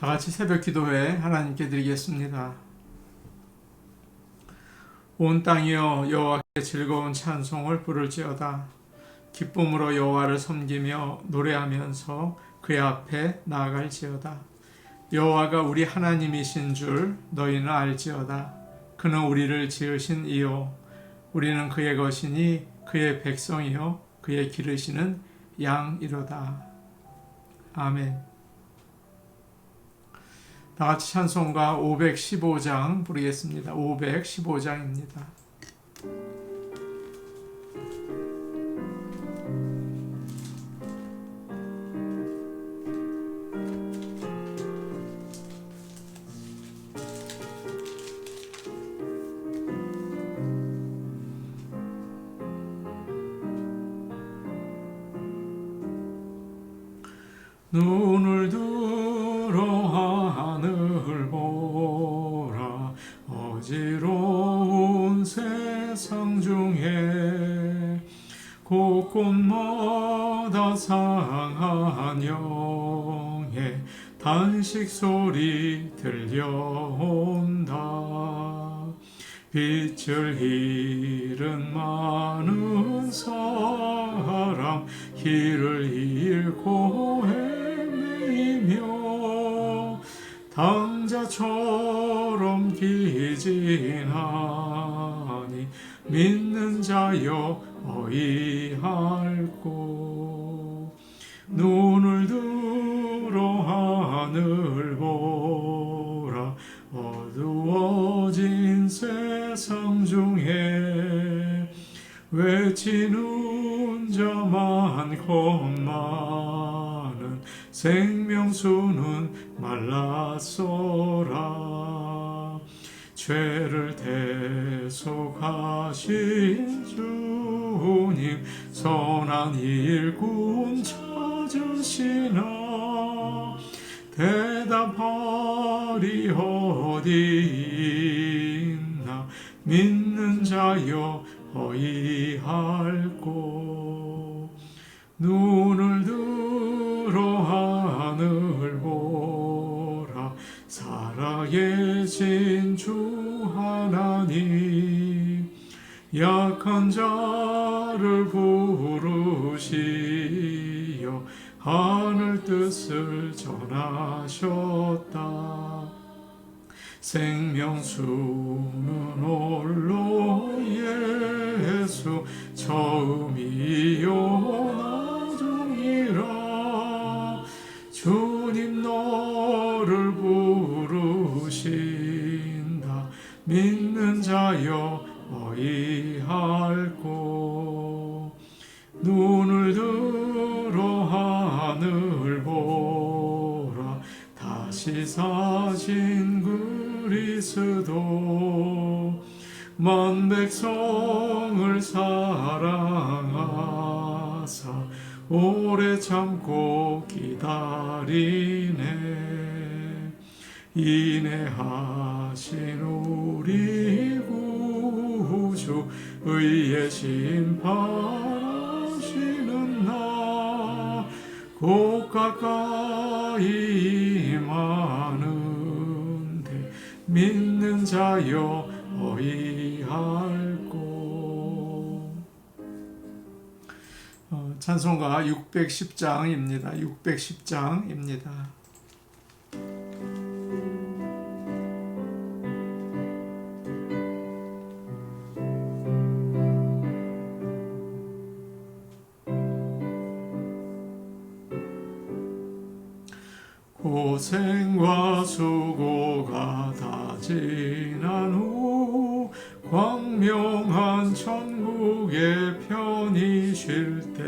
다 같이 새벽 기도회 하나님께 드리겠습니다. 온 땅이여 여호와께 즐거운 찬송을 부를지어다. 기쁨으로 여호와를 섬기며 노래하면서 그의 앞에 나아갈지어다. 여호와가 우리 하나님이신 줄 너희는 알지어다. 그는 우리를 지으신 이요 우리는 그의 것이니 그의 백성이요 그의 기르시는 양이로다. 아멘. 다 같이 찬송가 515장 부르겠습니다. 515장입니다. 눈을 들어 하늘 보라. 어지러운 세상 중에 곳곳마다 상한 영의 단식 소리 들려온다. 빛을 잃은 많은 사람 길을 잃고 헤매이며 당자처럼 기진하니 믿는 자여 어이할꼬. 눈을 들어 하늘 보라. 어두워진 세상 중에 외치는 자 많건만은 생명수는 말랐소라. 죄를 대속하신 주님 선한 일꾼 찾으시나. 대답하리 어디 있나. 믿는 자여 어이할꼬. 눈을 들어 하늘 보라. 살아계신 주 하나님 약한 자를 부르시어 하늘 뜻을 전하셨다. 생명수는 홀로 예수 처음이요 나중이라. 주님 너를 부르신다. 믿는 자여 어이할꼬. 눈을 들어 하늘 보라. 다시 사신 그리스도 만 백성을 사랑하사 오래 참고 기다리네. 인내하신 우리 구주 의의 심판하시는 나. 곧 가까이 임하는데 믿는 자여 어이할꼬. 찬송가 610장입니다. 610장입니다. 고생과 수고가 다 지난 후 광명한 천국에 편히 쉴 때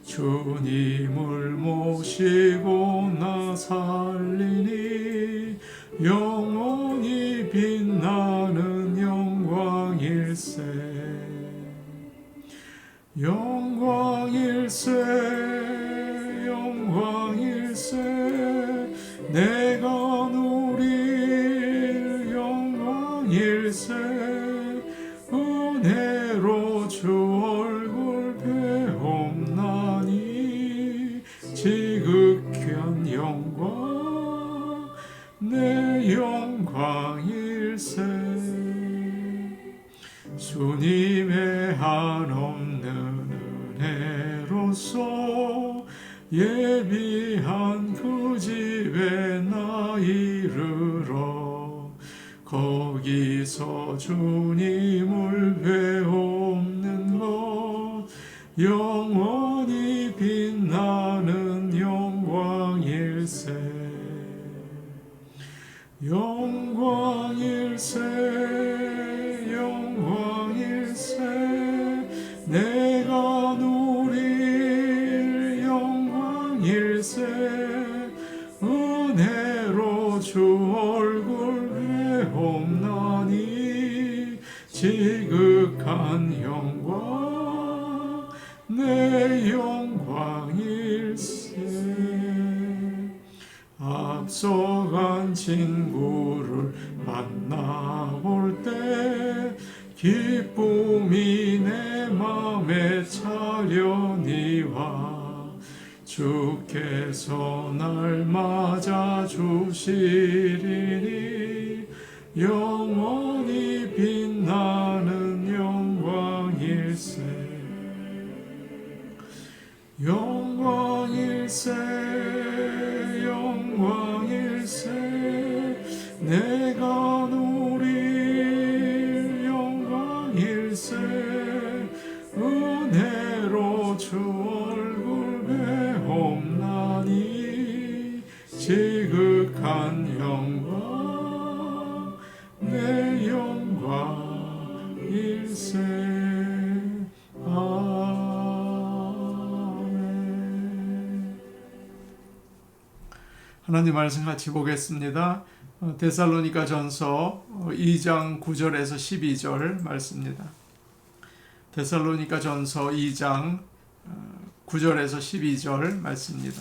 주님을 모시고 나 살리니 영원히 빛나는 영광일세. 영광일세 영광일세. 내가 누릴 영광일세. 은혜로 주 얼굴 배옵나니 지극한 영광 내 영광일세. 주님의 한없는 은혜로서 예비한 그 집에 나 이르러 거기서 주님을 배우는 것 영원히 빛나는 영광일세. 영광일세. 영광일세. 내가 누릴 영광일세. 은혜로 주 얼굴 배옵나니 지극한 영광 내 영광일세. 앞서간 친구를 만나볼 때 기쁨이 내 맘에 차려니와 주께서 날 맞아 주시리니 영원히 빛나는 영광일세. 영광일세. 영광일세. 내가 누릴 영광일세. 은혜로 주 얼굴 배옵나니 지극한 영광 내 영광일세. 하나님 말씀 같이 보겠습니다. 데살로니가 전서 2장 9절에서 12절 말씀입니다. 데살로니가 전서 2장 9절에서 12절 말씀입니다.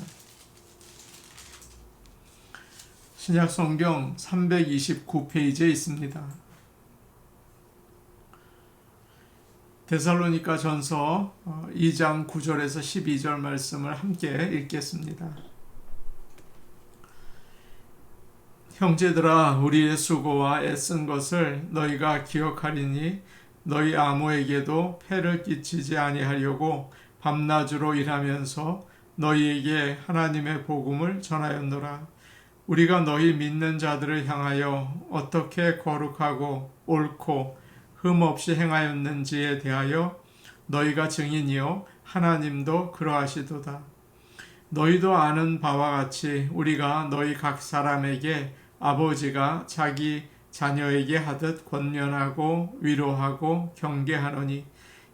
신약 성경 329페이지에 있습니다. 데살로니가 전서 2장 9절에서 12절 말씀을 함께 읽겠습니다. 형제들아, 우리의 수고와 애쓴 것을 너희가 기억하리니 너희 아무에게도 폐를 끼치지 아니하려고 밤낮으로 일하면서 너희에게 하나님의 복음을 전하였노라. 우리가 너희 믿는 자들을 향하여 어떻게 거룩하고 옳고 흠없이 행하였는지에 대하여 너희가 증인이요 하나님도 그러하시도다. 너희도 아는 바와 같이 우리가 너희 각 사람에게 아버지가 자기 자녀에게 하듯 권면하고 위로하고 경계하노니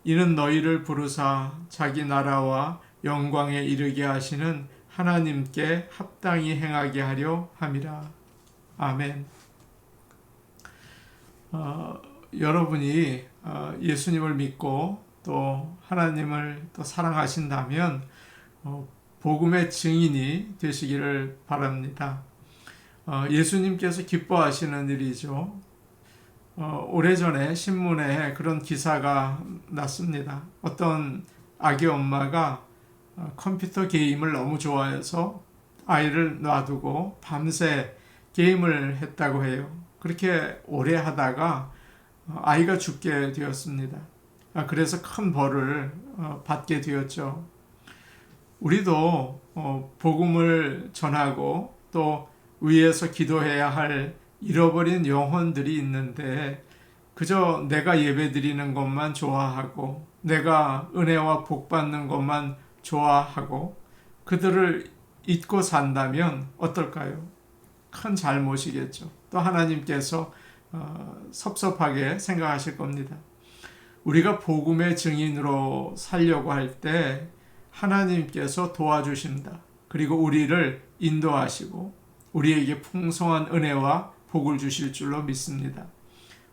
이는 너희를 부르사 자기 나라와 영광에 이르게 하시는 하나님께 합당히 행하게 하려 함이라. 아멘. 여러분이 예수님을 믿고 또 하나님을 또 사랑하신다면 복음의 증인이 되시기를 바랍니다. 예수님께서 기뻐하시는 일이죠. 오래전에 신문에 그런 기사가 났습니다. 어떤 아기 엄마가 컴퓨터 게임을 너무 좋아해서 아이를 놔두고 밤새 게임을 했다고 해요. 그렇게 오래 하다가 아이가 죽게 되었습니다. 그래서 큰 벌을 받게 되었죠. 우리도 복음을 전하고 또 위에서 기도해야 할 잃어버린 영혼들이 있는데 그저 내가 예배드리는 것만 좋아하고 내가 은혜와 복 받는 것만 좋아하고 그들을 잊고 산다면 어떨까요? 큰 잘못이겠죠. 또 하나님께서 섭섭하게 생각하실 겁니다. 우리가 복음의 증인으로 살려고 할 때 하나님께서 도와주신다. 그리고 우리를 인도하시고 우리에게 풍성한 은혜와 복을 주실 줄로 믿습니다.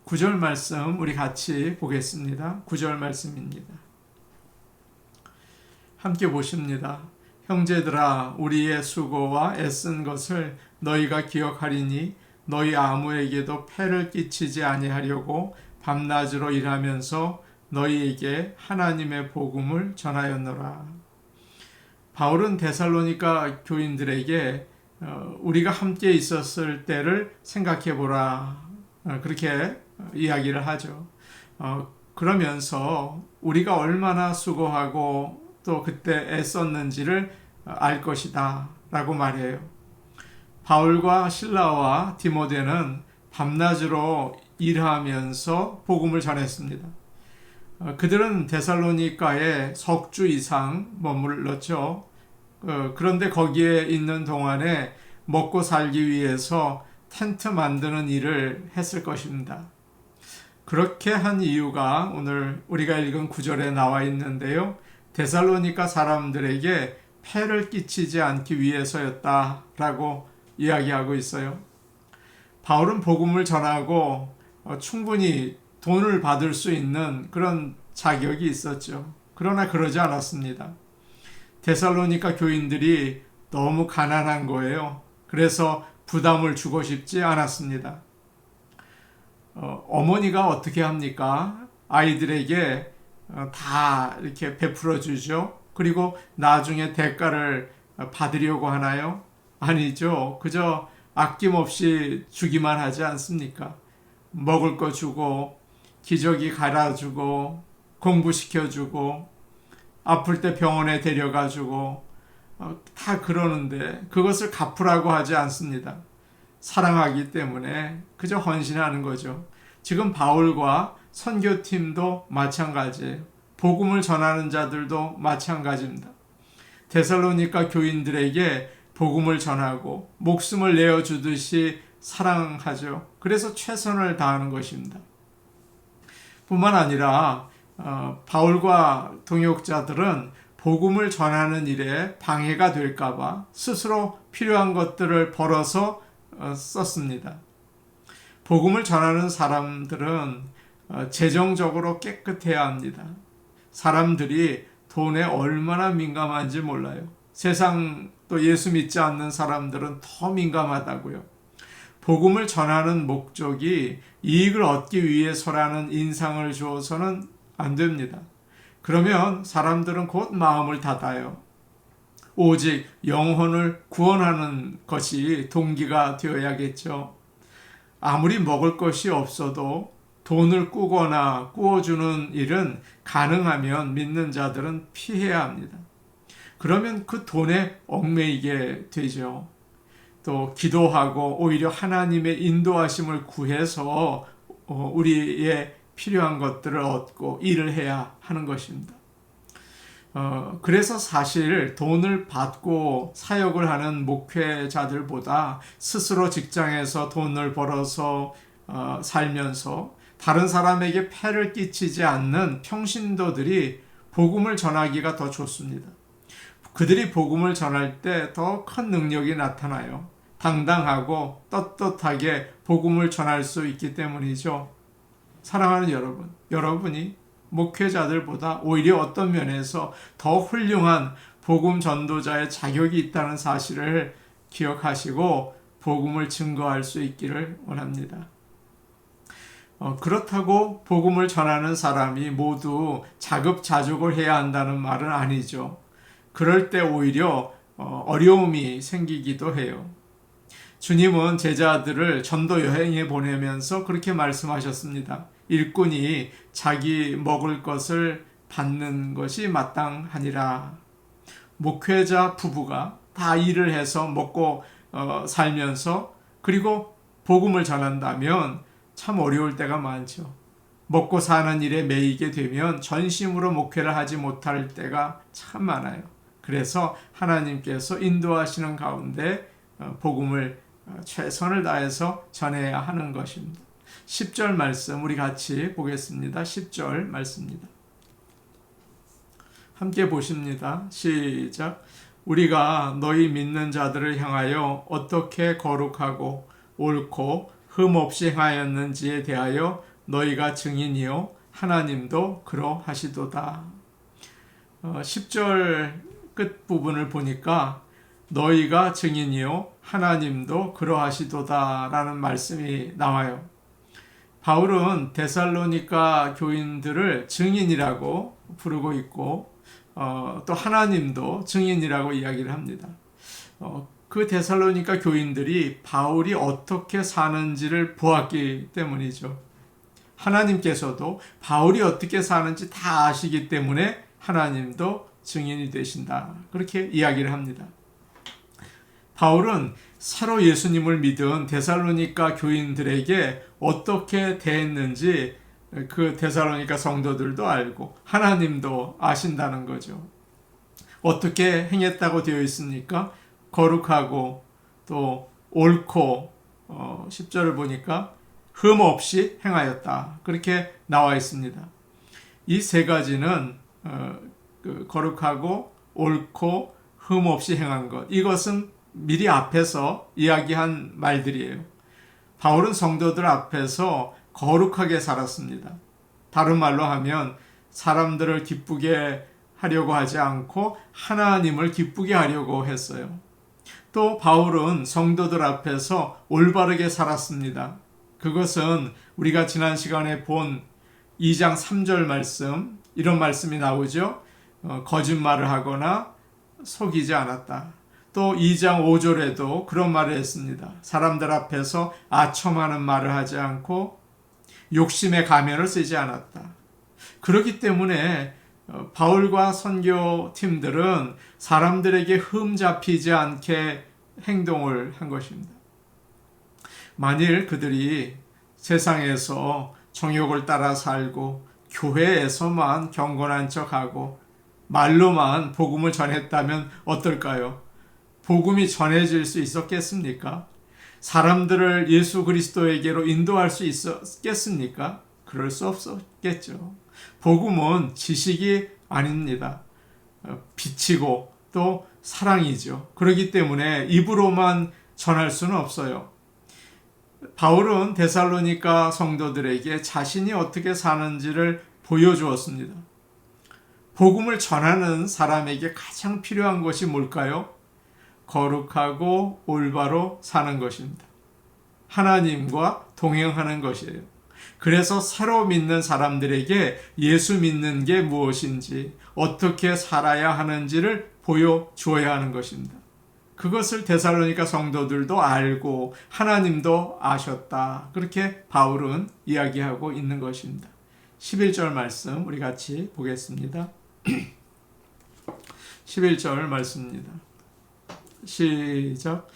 9절 말씀 우리 같이 보겠습니다. 9절 말씀입니다. 함께 보십니다. 형제들아, 우리의 수고와 애쓴 것을 너희가 기억하리니 너희 아무에게도 폐를 끼치지 아니하려고 밤낮으로 일하면서 너희에게 하나님의 복음을 전하였노라. 바울은 데살로니가 교인들에게 우리가 함께 있었을 때를 생각해 보라. 그렇게 이야기를 하죠. 그러면서 우리가 얼마나 수고하고 또 그때 애썼는지를 알 것이다 라고 말해요. 바울과 실라와 디모데는 밤낮으로 일하면서 복음을 전했습니다. 그들은 데살로니가에 석 주 이상 머물렀죠. 그런데 거기에 있는 동안에 먹고 살기 위해서 텐트 만드는 일을 했을 것입니다. 그렇게 한 이유가 오늘 우리가 읽은 구절에 나와 있는데요. 데살로니가 사람들에게 폐를 끼치지 않기 위해서였다라고 이야기하고 있어요. 바울은 복음을 전하고 충분히 돈을 받을 수 있는 그런 자격이 있었죠. 그러나 그러지 않았습니다. 데살로니가 교인들이 너무 가난한 거예요. 그래서 부담을 주고 싶지 않았습니다. 어머니가 어떻게 합니까? 아이들에게 다 이렇게 베풀어 주죠. 그리고 나중에 대가를 받으려고 하나요? 아니죠. 그저 아낌없이 주기만 하지 않습니까? 먹을 거 주고 기저귀 갈아주고 공부시켜주고 아플 때 병원에 데려가주고 다 그러는데 그것을 갚으라고 하지 않습니다. 사랑하기 때문에 그저 헌신하는 거죠. 지금 바울과 선교팀도 마찬가지예요. 복음을 전하는 자들도 마찬가지입니다. 데살로니가 교인들에게 복음을 전하고 목숨을 내어주듯이 사랑하죠. 그래서 최선을 다하는 것입니다. 뿐만 아니라 바울과 동역자들은 복음을 전하는 일에 방해가 될까봐 스스로 필요한 것들을 벌어서 썼습니다. 복음을 전하는 사람들은 재정적으로 깨끗해야 합니다. 사람들이 돈에 얼마나 민감한지 몰라요. 세상 또 예수 믿지 않는 사람들은 더 민감하다고요. 복음을 전하는 목적이 이익을 얻기 위해서라는 인상을 주어서는 안 됩니다. 그러면 사람들은 곧 마음을 닫아요. 오직 영혼을 구원하는 것이 동기가 되어야겠죠. 아무리 먹을 것이 없어도 돈을 꾸거나 꾸어주는 일은 가능하면 믿는 자들은 피해야 합니다. 그러면 그 돈에 얽매이게 되죠. 또 기도하고 오히려 하나님의 인도하심을 구해서 우리의 필요한 것들을 얻고 일을 해야 하는 것입니다. 그래서 사실 돈을 받고 사역을 하는 목회자들보다 스스로 직장에서 돈을 벌어서 살면서 다른 사람에게 폐를 끼치지 않는 평신도들이 복음을 전하기가 더 좋습니다. 그들이 복음을 전할 때 더 큰 능력이 나타나요. 당당하고 떳떳하게 복음을 전할 수 있기 때문이죠. 사랑하는 여러분, 여러분이 목회자들보다 오히려 어떤 면에서 더 훌륭한 복음 전도자의 자격이 있다는 사실을 기억하시고 복음을 증거할 수 있기를 원합니다. 그렇다고 복음을 전하는 사람이 모두 자급자족을 해야 한다는 말은 아니죠. 그럴 때 오히려 어려움이 생기기도 해요. 주님은 제자들을 전도 여행에 보내면서 그렇게 말씀하셨습니다. 일꾼이 자기 먹을 것을 받는 것이 마땅하니라. 목회자 부부가 다 일을 해서 먹고 살면서 그리고 복음을 전한다면 참 어려울 때가 많죠. 먹고 사는 일에 매이게 되면 전심으로 목회를 하지 못할 때가 참 많아요. 그래서 하나님께서 인도하시는 가운데 복음을 최선을 다해서 전해야 하는 것입니다. 10절 말씀 우리 같이 보겠습니다. 10절 말씀입니다. 함께 보십니다. 시작. 우리가 너희 믿는 자들을 향하여 어떻게 거룩하고 옳고 흠없이 행하였는지에 대하여 너희가 증인이요 하나님도 그러하시도다. 10절 끝부분을 보니까 너희가 증인이요 하나님도 그러하시도다 라는 말씀이 나와요. 바울은 데살로니가 교인들을 증인이라고 부르고 있고 또 하나님도 증인이라고 이야기를 합니다. 그 데살로니가 교인들이 바울이 어떻게 사는지를 보았기 때문이죠. 하나님께서도 바울이 어떻게 사는지 다 아시기 때문에 하나님도 증인이 되신다. 그렇게 이야기를 합니다. 바울은 새로 예수님을 믿은 데살로니가 교인들에게 어떻게 대했는지 그 데살로니가 성도들도 알고 하나님도 아신다는 거죠. 어떻게 행했다고 되어 있습니까? 거룩하고 또 옳고 10절을 보니까 흠 없이 행하였다. 그렇게 나와 있습니다. 이 세 가지는 거룩하고 옳고 흠 없이 행한 것, 이것은 미리 앞에서 이야기한 말들이에요. 바울은 성도들 앞에서 거룩하게 살았습니다. 다른 말로 하면 사람들을 기쁘게 하려고 하지 않고 하나님을 기쁘게 하려고 했어요. 또 바울은 성도들 앞에서 올바르게 살았습니다. 그것은 우리가 지난 시간에 본 2장 3절 말씀, 이런 말씀이 나오죠. 거짓말을 하거나 속이지 않았다. 또 2장 5절에도 그런 말을 했습니다. 사람들 앞에서 아첨하는 말을 하지 않고 욕심의 가면을 쓰지 않았다. 그렇기 때문에 바울과 선교팀들은 사람들에게 흠 잡히지 않게 행동을 한 것입니다. 만일 그들이 세상에서 정욕을 따라 살고 교회에서만 경건한 척하고 말로만 복음을 전했다면 어떨까요? 복음이 전해질 수 있었겠습니까? 사람들을 예수 그리스도에게로 인도할 수 있었겠습니까? 그럴 수 없었겠죠. 복음은 지식이 아닙니다. 빛이고 또 사랑이죠. 그렇기 때문에 입으로만 전할 수는 없어요. 바울은 데살로니가 성도들에게 자신이 어떻게 사는지를 보여주었습니다. 복음을 전하는 사람에게 가장 필요한 것이 뭘까요? 거룩하고 올바로 사는 것입니다. 하나님과 동행하는 것이에요. 그래서 새로 믿는 사람들에게 예수 믿는 게 무엇인지, 어떻게 살아야 하는지를 보여주어야 하는 것입니다. 그것을 데살로니가 성도들도 알고 하나님도 아셨다. 그렇게 바울은 이야기하고 있는 것입니다. 11절 말씀 우리 같이 보겠습니다. 11절 말씀입니다. 시작.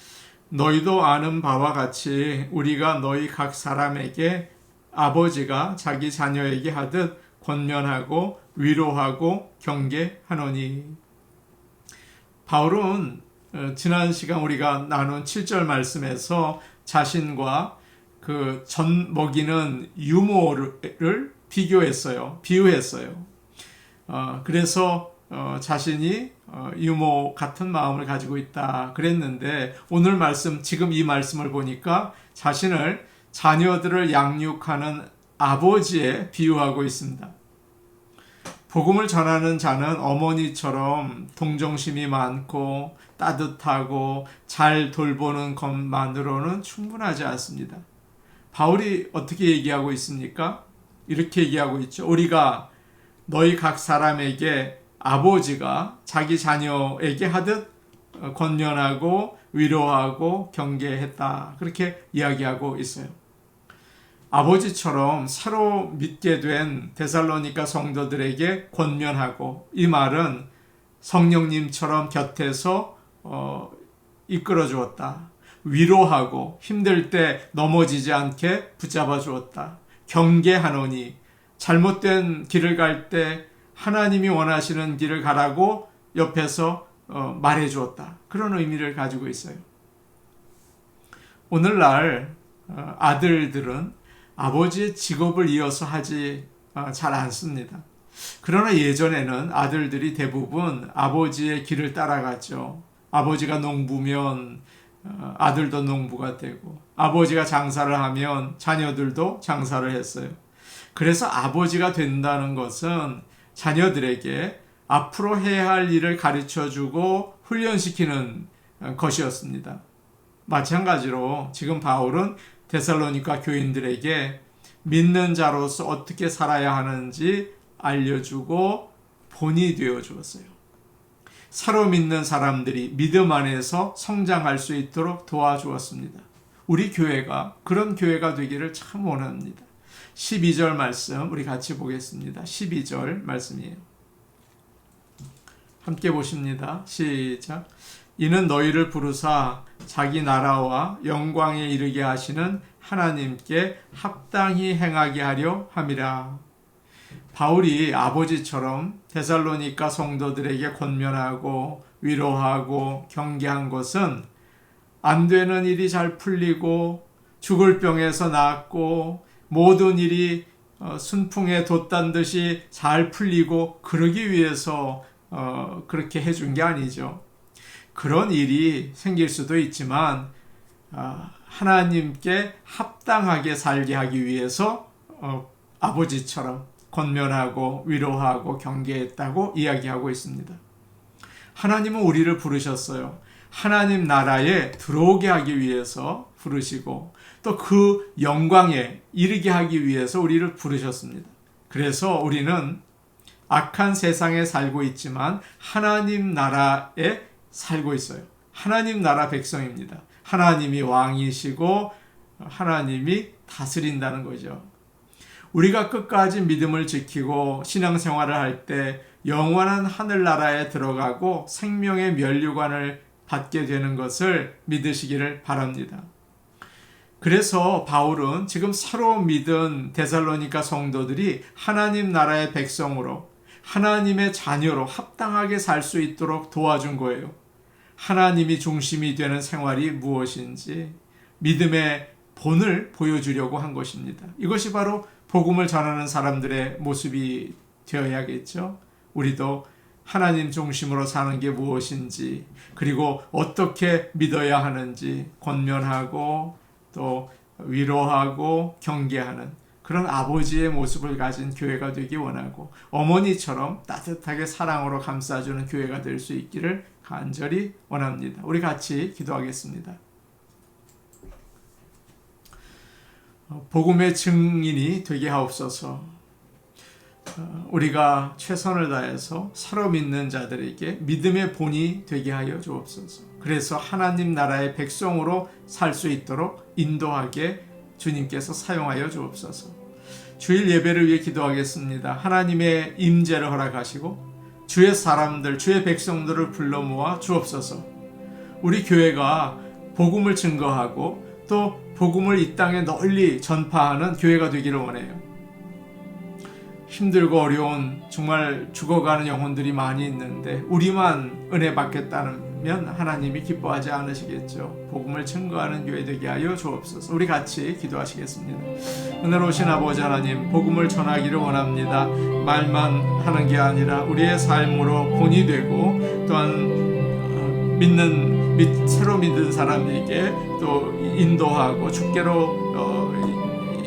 너희도 아는 바와 같이 우리가 너희 각 사람에게 아버지가 자기 자녀에게 하듯 권면하고 위로하고 경계하노니. 바울은 지난 시간 우리가 나눈 7절 말씀에서 자신과 그 젖 먹이는 유모를 비교했어요. 비유했어요. 그래서 자신이 유모 같은 마음을 가지고 있다 그랬는데, 오늘 말씀, 지금 이 말씀을 보니까 자신을 자녀들을 양육하는 아버지에 비유하고 있습니다. 복음을 전하는 자는 어머니처럼 동정심이 많고 따뜻하고 잘 돌보는 것만으로는 충분하지 않습니다. 바울이 어떻게 얘기하고 있습니까? 이렇게 얘기하고 있죠. 우리가 너희 각 사람에게 아버지가 자기 자녀에게 하듯 권면하고 위로하고 경계했다. 그렇게 이야기하고 있어요. 아버지처럼 새로 믿게 된 데살로니가 성도들에게 권면하고, 이 말은 성령님처럼 곁에서 이끌어 주었다. 위로하고 힘들 때 넘어지지 않게 붙잡아 주었다. 경계하노니, 잘못된 길을 갈 때 하나님이 원하시는 길을 가라고 옆에서 말해 주었다. 그런 의미를 가지고 있어요. 오늘날 아들들은 아버지의 직업을 이어서 하지 잘 않습니다. 그러나 예전에는 아들들이 대부분 아버지의 길을 따라갔죠. 아버지가 농부면 아들도 농부가 되고, 아버지가 장사를 하면 자녀들도 장사를 했어요. 그래서 아버지가 된다는 것은 자녀들에게 앞으로 해야 할 일을 가르쳐주고 훈련시키는 것이었습니다. 마찬가지로 지금 바울은 데살로니가 교인들에게 믿는 자로서 어떻게 살아야 하는지 알려주고 본이 되어 주었어요. 새로 믿는 사람들이 믿음 안에서 성장할 수 있도록 도와주었습니다. 우리 교회가 그런 교회가 되기를 참 원합니다. 12절 말씀 우리 같이 보겠습니다. 12절 말씀이에요. 함께 보십니다. 시작. 이는 너희를 부르사 자기 나라와 영광에 이르게 하시는 하나님께 합당히 행하게 하려 함이라. 바울이 아버지처럼 데살로니가 성도들에게 권면하고 위로하고 경계한 것은 안 되는 일이 잘 풀리고 죽을 병에서 낫고 모든 일이 순풍에 돛단 듯이 잘 풀리고 그러기 위해서 그렇게 해준 게 아니죠. 그런 일이 생길 수도 있지만 하나님께 합당하게 살게 하기 위해서 아버지처럼 권면하고 위로하고 경계했다고 이야기하고 있습니다. 하나님은 우리를 부르셨어요. 하나님 나라에 들어오게 하기 위해서 부르시고 또 그 영광에 이르게 하기 위해서 우리를 부르셨습니다. 그래서 우리는 악한 세상에 살고 있지만 하나님 나라에 살고 있어요. 하나님 나라 백성입니다. 하나님이 왕이시고 하나님이 다스린다는 거죠. 우리가 끝까지 믿음을 지키고 신앙생활을 할 때 영원한 하늘나라에 들어가고 생명의 면류관을 받게 되는 것을 믿으시기를 바랍니다. 그래서 바울은 지금 새로 믿은 데살로니가 성도들이 하나님 나라의 백성으로 하나님의 자녀로 합당하게 살 수 있도록 도와준 거예요. 하나님이 중심이 되는 생활이 무엇인지 믿음의 본을 보여주려고 한 것입니다. 이것이 바로 복음을 전하는 사람들의 모습이 되어야겠죠. 우리도 하나님 중심으로 사는 게 무엇인지, 그리고 어떻게 믿어야 하는지 권면하고 또 위로하고 경계하는 그런 아버지의 모습을 가진 교회가 되기 원하고, 어머니처럼 따뜻하게 사랑으로 감싸주는 교회가 될 수 있기를 간절히 원합니다. 우리 같이 기도하겠습니다. 복음의 증인이 되게 하옵소서. 우리가 최선을 다해서 새로 믿는 자들에게 믿음의 본이 되게 하여 주옵소서. 그래서 하나님 나라의 백성으로 살 수 있도록 인도하게 주님께서 사용하여 주옵소서. 주일 예배를 위해 기도하겠습니다. 하나님의 임재를 허락하시고 주의 사람들, 주의 백성들을 불러 모아 주옵소서. 우리 교회가 복음을 증거하고 또 복음을 이 땅에 널리 전파하는 교회가 되기를 원해요. 힘들고 어려운 정말 죽어가는 영혼들이 많이 있는데 우리만 은혜 받겠다면 하나님이 기뻐하지 않으시겠죠. 복음을 증거하는 교회 되게 하여 주옵소서. 우리 같이 기도하시겠습니다. 은혜로우신 아버지 하나님, 복음을 전하기를 원합니다. 말만 하는 게 아니라 우리의 삶으로 본이 되고 또한 새로 믿는 사람에게 또 인도하고 주께로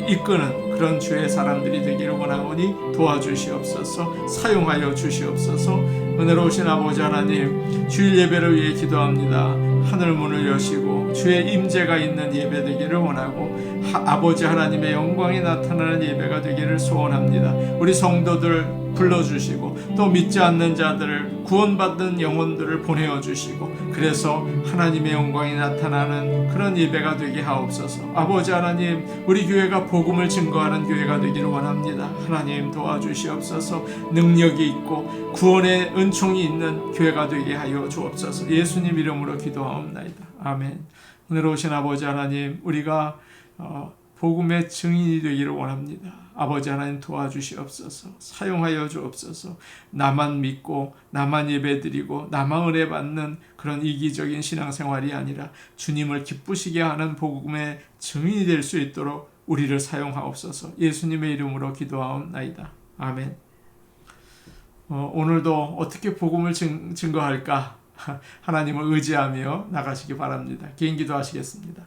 이끄는 그런 주의 사람들이 되기를 원하오니 도와주시옵소서. 사용하여 주시옵소서. 은혜로우신 아버지 하나님, 주일 예배를 위해 기도합니다. 하늘 문을 여시고 주의 임재가 있는 예배 되기를 원하고 아버지 하나님의 영광이 나타나는 예배가 되기를 소원합니다. 우리 성도들 불러주시고 또 믿지 않는 자들을 구원받는 영혼들을 보내어 주시고 그래서 하나님의 영광이 나타나는 그런 예배가 되게 하옵소서. 아버지 하나님, 우리 교회가 복음을 증거하는 교회가 되기를 원합니다. 하나님 도와주시옵소서. 능력이 있고 구원의 은총이 있는 교회가 되게 하여 주옵소서. 예수님 이름으로 기도하옵나이다. 아멘. 은혜로우신 아버지 하나님, 우리가 복음의 증인이 되기를 원합니다. 아버지 하나님 도와주시옵소서. 사용하여 주옵소서. 나만 믿고 나만 예배드리고 나만 은혜 받는 그런 이기적인 신앙생활이 아니라 주님을 기쁘시게 하는 복음의 증인이 될 수 있도록 우리를 사용하옵소서. 예수님의 이름으로 기도하옵나이다. 아멘. 오늘도 어떻게 복음을 증거할까? 하나님을 의지하며 나가시기 바랍니다. 개인 기도하시겠습니다.